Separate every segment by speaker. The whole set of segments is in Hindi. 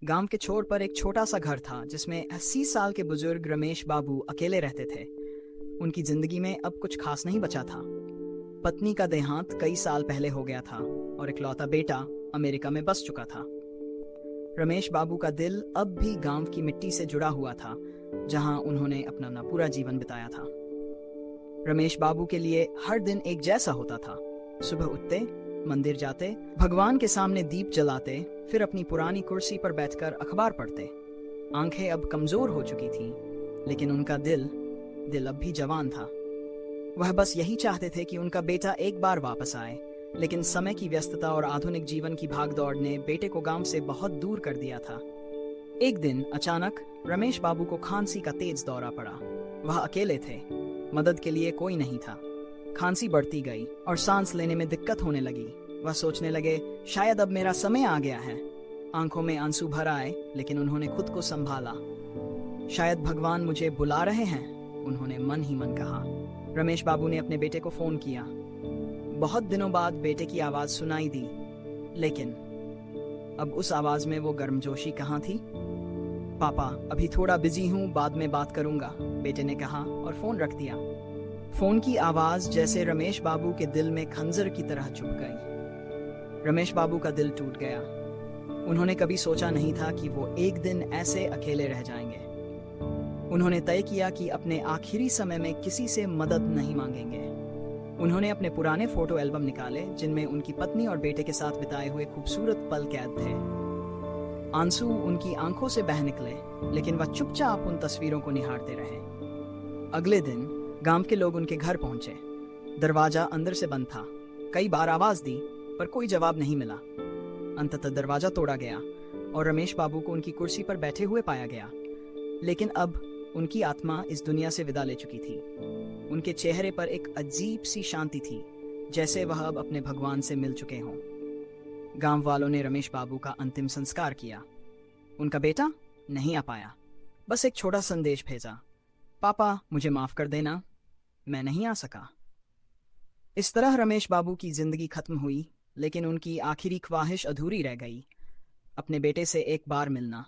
Speaker 1: गांव के छोर पर एक छोटा सा घर था जिसमें 80 साल के बुजुर्ग रमेश बाबू अकेले रहते थे। उनकी जिंदगी में अब कुछ खास नहीं बचा था। पत्नी का देहांत कई साल पहले हो गया था और इकलौता बेटा अमेरिका में बस चुका था। रमेश बाबू का दिल अब भी गांव की मिट्टी से जुड़ा हुआ था, जहां उन्होंने अपना पूरा जीवन बिताया था। रमेश बाबू के लिए हर दिन एक जैसा होता था। सुबह उठते, मंदिर जाते, भगवान के सामने दीप जलाते, फिर अपनी पुरानी कुर्सी पर बैठकर अखबार पढ़ते। आंखें अब कमजोर हो चुकी थी, लेकिन उनका दिल अब भी जवान था। वह बस यही चाहते थे कि उनका बेटा एक बार वापस आए, लेकिन समय की व्यस्तता और आधुनिक जीवन की भागदौड़ ने बेटे को गांव से बहुत दूर कर दिया था। एक दिन अचानक रमेश बाबू को खांसी का तेज दौरा पड़ा। वह अकेले थे, मदद के लिए कोई नहीं था। खांसी बढ़ती गई और सांस लेने में दिक्कत होने लगी। वह सोचने लगे, शायद अब मेरा समय आ गया है। आंखों में आंसू भर आए, लेकिन उन्होंने खुद को संभाला। शायद भगवान मुझे बुला रहे हैं, उन्होंने मन ही मन कहा। रमेश बाबू ने अपने बेटे को फोन किया। बहुत दिनों बाद बेटे की आवाज सुनाई दी, लेकिन अब उस आवाज में वो गर्मजोशी कहाँ थी। पापा, अभी थोड़ा बिजी हूँ, बाद में बात करूंगा, बेटे ने कहा और फोन रख दिया। फोन की आवाज जैसे रमेश बाबू के दिल में खंजर की तरह चुभ गई। रमेश बाबू का दिल टूट गया। उन्होंने कभी सोचा नहीं था कि वो एक दिन ऐसे अकेले रह जाएंगे। उन्होंने तय किया कि अपने आखिरी समय में किसी से मदद नहीं मांगेंगे। उन्होंने अपने पुराने फोटो एल्बम निकाले, जिनमें उनकी पत्नी और बेटे के साथ बिताए हुए खूबसूरत पल कैद थे। आंसू उनकी आंखों से बह निकले, लेकिन वह चुपचाप उन तस्वीरों को निहारते रहे। अगले दिन गांव के लोग उनके घर पहुंचे। दरवाजा अंदर से बंद था। कई बार आवाज दी, पर कोई जवाब नहीं मिला। अंततः दरवाजा तोड़ा गया और रमेश बाबू को उनकी कुर्सी पर बैठे हुए पाया गया। लेकिन अब उनकी आत्मा इस दुनिया से विदा ले चुकी थी। उनके चेहरे पर एक अजीब सी शांति थी, जैसे वह अब अपने भगवान से मिल चुके हों। गांव वालों ने रमेश बाबू का अंतिम संस्कार किया। उनका बेटा नहीं आ पाया, बस एक छोटा संदेश भेजा, पापा मुझे माफ कर देना, मैं नहीं आ सका। इस तरह रमेश बाबू की जिंदगी खत्म हुई, लेकिन उनकी आखिरी ख्वाहिश अधूरी रह गई, अपने बेटे से एक बार मिलना।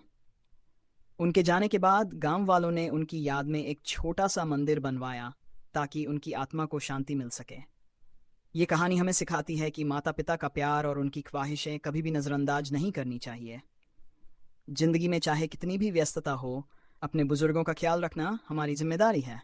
Speaker 1: उनके जाने के बाद गांव वालों ने उनकी याद में एक छोटा सा मंदिर बनवाया, ताकि उनकी आत्मा को शांति मिल सके। ये कहानी हमें सिखाती है कि माता पिता का प्यार और उनकी ख्वाहिशें कभी भी नजरअंदाज नहीं करनी चाहिए। जिंदगी में चाहे कितनी भी व्यस्तता हो, अपने बुजुर्गों का ख्याल रखना हमारी जिम्मेदारी है।